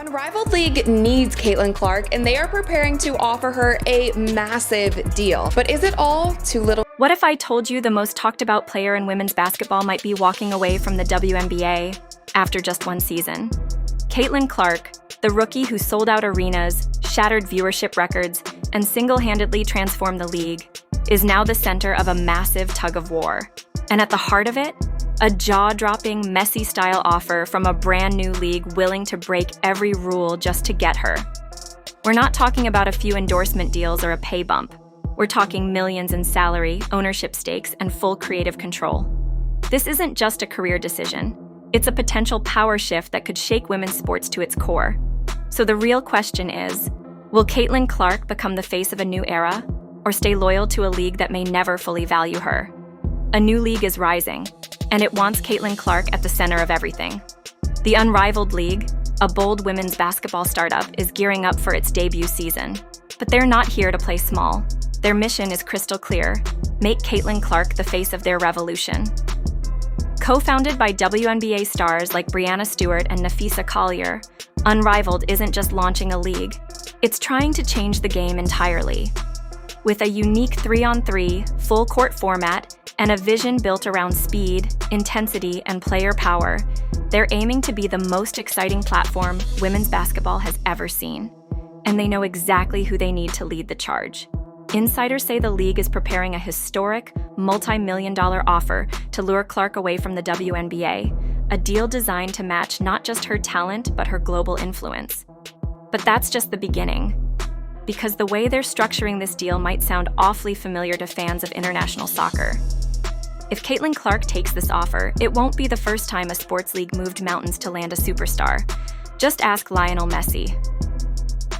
Unrivaled League needs Caitlin Clark, and they are preparing to offer her a massive deal. But is it all too little? What if I told you the most talked about player in women's basketball might be walking away from the WNBA after just one season? Caitlin Clark, the rookie who sold out arenas, shattered viewership records, and single-handedly transformed the league, is now the center of a massive tug-of-war. And at the heart of it, a jaw-dropping, Messi-style offer from a brand-new league willing to break every rule just to get her. We're not talking about a few endorsement deals or a pay bump. We're talking millions in salary, ownership stakes, and full creative control. This isn't just a career decision. It's a potential power shift that could shake women's sports to its core. So the real question is, will Caitlin Clark become the face of a new era, or stay loyal to a league that may never fully value her? A new league is rising, and it wants Caitlin Clark at the center of everything. The Unrivaled League, a bold women's basketball startup, is gearing up for its debut season. But they're not here to play small. Their mission is crystal clear: make Caitlin Clark the face of their revolution. Co-founded by WNBA stars like Breanna Stewart and Nafisa Collier, Unrivaled isn't just launching a league, it's trying to change the game entirely. With a unique 3-on-3, full-court format, and a vision built around speed, intensity, and player power, they're aiming to be the most exciting platform women's basketball has ever seen. And they know exactly who they need to lead the charge. Insiders say the league is preparing a historic, multi-million-dollar offer to lure Clark away from the WNBA, a deal designed to match not just her talent, but her global influence. But that's just the beginning, because the way they're structuring this deal might sound awfully familiar to fans of international soccer. If Caitlin Clark takes this offer, it won't be the first time a sports league moved mountains to land a superstar. Just ask Lionel Messi.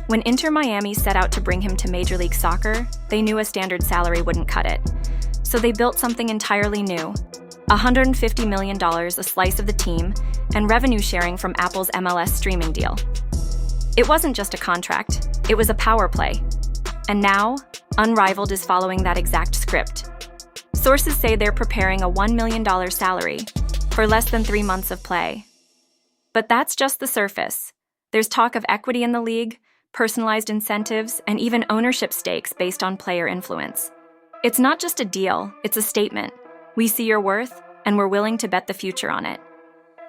When Inter Miami set out to bring him to Major League Soccer, they knew a standard salary wouldn't cut it. So they built something entirely new: $150 million, a slice of the team, and revenue sharing from Apple's MLS streaming deal. It wasn't just a contract, it was a power play. And now, Unrivaled is following that exact script. Sources say they're preparing a $1 million salary for less than 3 months of play. But that's just the surface. There's talk of equity in the league, personalized incentives, and even ownership stakes based on player influence. It's not just a deal, it's a statement. We see your worth, and we're willing to bet the future on it.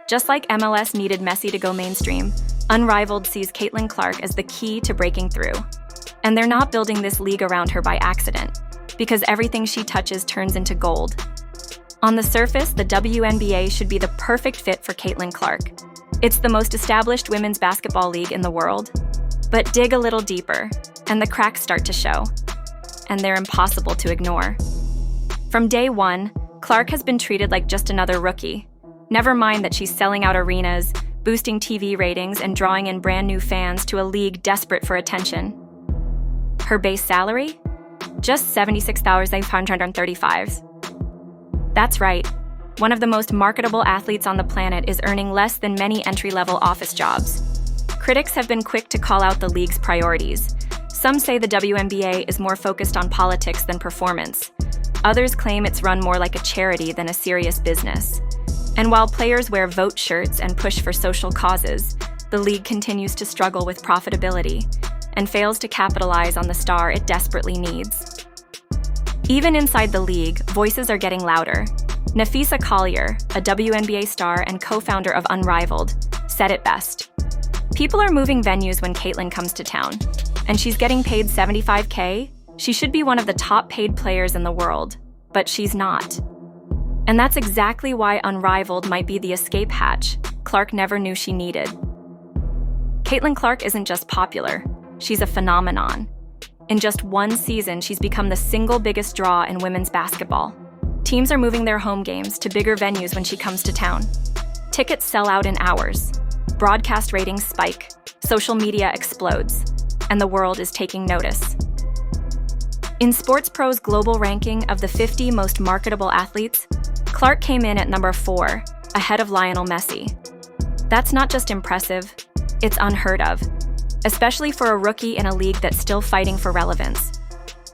Just like MLS needed Messi to go mainstream, Unrivaled sees Caitlin Clark as the key to breaking through. And they're not building this league around her by accident, because everything she touches turns into gold. On the surface, the WNBA should be the perfect fit for Caitlin Clark. It's the most established women's basketball league in the world. But dig a little deeper, and the cracks start to show. And they're impossible to ignore. From day one, Clark has been treated like just another rookie. Never mind that she's selling out arenas, boosting TV ratings, and drawing in brand new fans to a league desperate for attention. Her base salary? Just $76,535. That's right. One of the most marketable athletes on the planet is earning less than many entry-level office jobs. Critics have been quick to call out the league's priorities. Some say the WNBA is more focused on politics than performance. Others claim it's run more like a charity than a serious business. And while players wear vote shirts and push for social causes, the league continues to struggle with profitability and fails to capitalize on the star it desperately needs. Even inside the league, voices are getting louder. Nafisa Collier, a WNBA star and co-founder of Unrivaled, said it best. People are moving venues when Caitlin comes to town, and she's getting paid $75K. She should be one of the top paid players in the world, but she's not. And that's exactly why Unrivaled might be the escape hatch Clark never knew she needed. Caitlin Clark isn't just popular, she's a phenomenon. In just one season, she's become the single biggest draw in women's basketball. Teams are moving their home games to bigger venues when she comes to town. Tickets sell out in hours. Broadcast ratings spike, social media explodes, and the world is taking notice. In SportsPro's global ranking of the 50 most marketable athletes, Clark came in at number 4, ahead of Lionel Messi. That's not just impressive, it's unheard of, especially for a rookie in a league that's still fighting for relevance.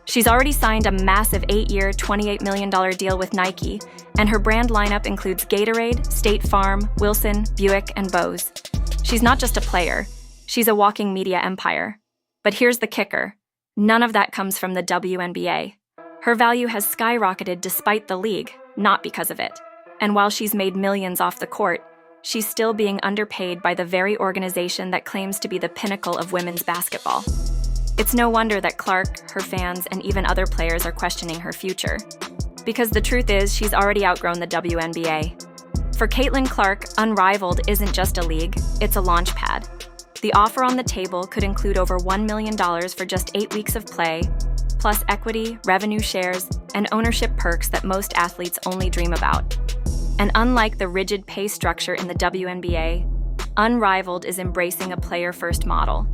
She's already signed a massive 8-year, $28 million deal with Nike, and her brand lineup includes Gatorade, State Farm, Wilson, Buick, and Bose. She's not just a player, She's a walking media empire. But here's the kicker. None of that comes from the WNBA. Her value has skyrocketed despite the league, not because of it. And while she's made millions off the court, she's still being underpaid by the very organization that claims to be the pinnacle of women's basketball. It's no wonder that Clark, her fans, and even other players are questioning her future. Because the truth is, she's already outgrown the WNBA. For Caitlin Clark, Unrivaled isn't just a league, it's a launch pad. The offer on the table could include over $1 million for just 8 weeks of play, plus equity, revenue shares, and ownership perks that most athletes only dream about. And unlike the rigid pay structure in the WNBA, Unrivaled is embracing a player-first model,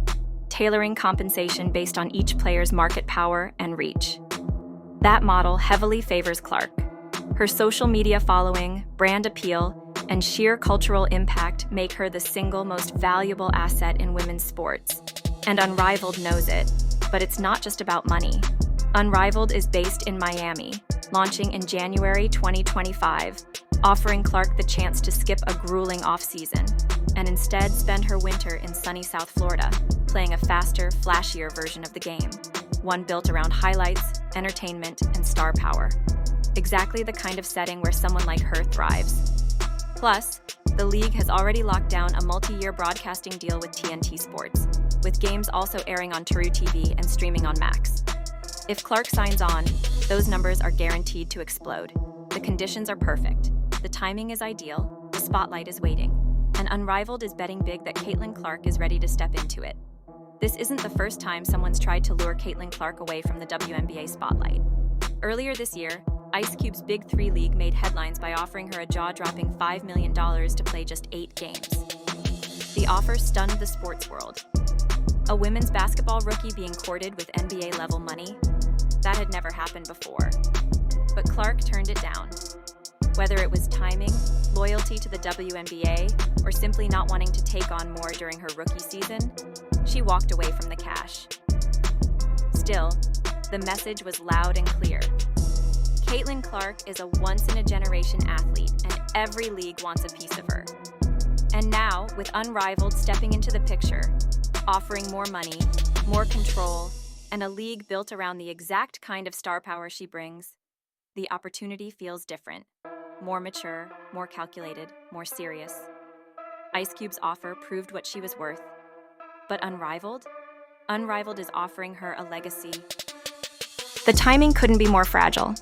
tailoring compensation based on each player's market power and reach. That model heavily favors Clark. Her social media following, brand appeal, and sheer cultural impact make her the single most valuable asset in women's sports. And Unrivaled knows it, but it's not just about money. Unrivaled is based in Miami, launching in January 2025, offering Clark the chance to skip a grueling off-season and instead spend her winter in sunny South Florida, playing a faster, flashier version of the game, one built around highlights, entertainment, and star power. Exactly the kind of setting where someone like her thrives. Plus, the league has already locked down a multi-year broadcasting deal with TNT Sports, with games also airing on True TV and streaming on Max. If Clark signs on, those numbers are guaranteed to explode. The conditions are perfect, the timing is ideal, the spotlight is waiting, and Unrivaled is betting big that Caitlin Clark is ready to step into it. This isn't the first time someone's tried to lure Caitlin Clark away from the WNBA spotlight. Earlier this year, Ice Cube's Big Three League made headlines by offering her a jaw-dropping $5 million to play just 8 games. The offer stunned the sports world. A women's basketball rookie being courted with NBA-level money? That had never happened before. But Clark turned it down. Whether it was timing, loyalty to the WNBA, or simply not wanting to take on more during her rookie season, she walked away from the cash. Still, the message was loud and clear. Caitlin Clark is a once-in-a-generation athlete, and every league wants a piece of her. And now, with Unrivaled stepping into the picture, offering more money, more control, and a league built around the exact kind of star power she brings, the opportunity feels different. More mature, more calculated, more serious. Ice Cube's offer proved what she was worth. But Unrivaled? Unrivaled is offering her a legacy. The timing couldn't be more fragile.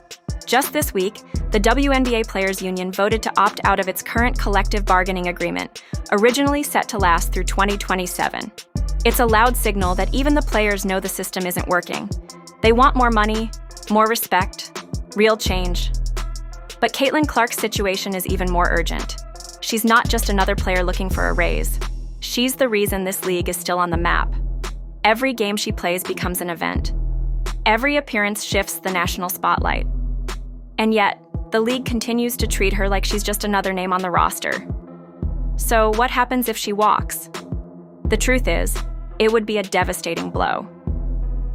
Just this week, the WNBA Players Union voted to opt out of its current collective bargaining agreement, originally set to last through 2027. It's a loud signal that even the players know the system isn't working. They want more money, more respect, real change. But Caitlin Clark's situation is even more urgent. She's not just another player looking for a raise. She's the reason this league is still on the map. Every game she plays becomes an event. Every appearance shifts the national spotlight. And yet, the league continues to treat her like she's just another name on the roster. So what happens if she walks? The truth is, it would be a devastating blow.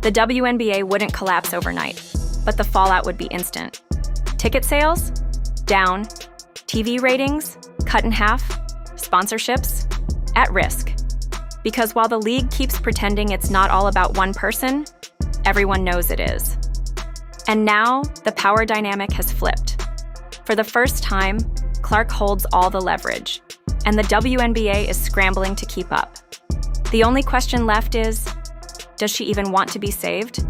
The WNBA wouldn't collapse overnight, but the fallout would be instant. Ticket sales? Down. TV ratings? Cut in half. Sponsorships? At risk. Because while the league keeps pretending it's not all about one person, everyone knows it is. And now, the power dynamic has flipped. For the first time, Clark holds all the leverage, and the WNBA is scrambling to keep up. The only question left is, does she even want to be saved?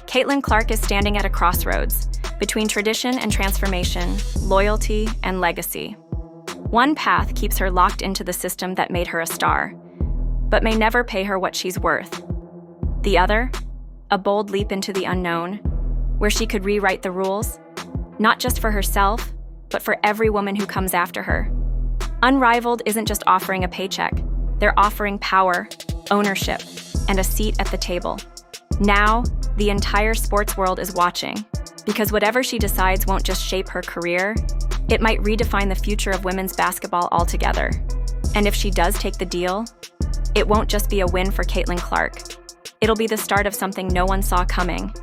Caitlin Clark is standing at a crossroads between tradition and transformation, loyalty and legacy. One path keeps her locked into the system that made her a star, but may never pay her what she's worth. The other, a bold leap into the unknown, where she could rewrite the rules, not just for herself, but for every woman who comes after her. Unrivaled isn't just offering a paycheck, they're offering power, ownership, and a seat at the table. Now, the entire sports world is watching, because whatever she decides won't just shape her career, it might redefine the future of women's basketball altogether. And if she does take the deal, it won't just be a win for Caitlin Clark. It'll be the start of something no one saw coming,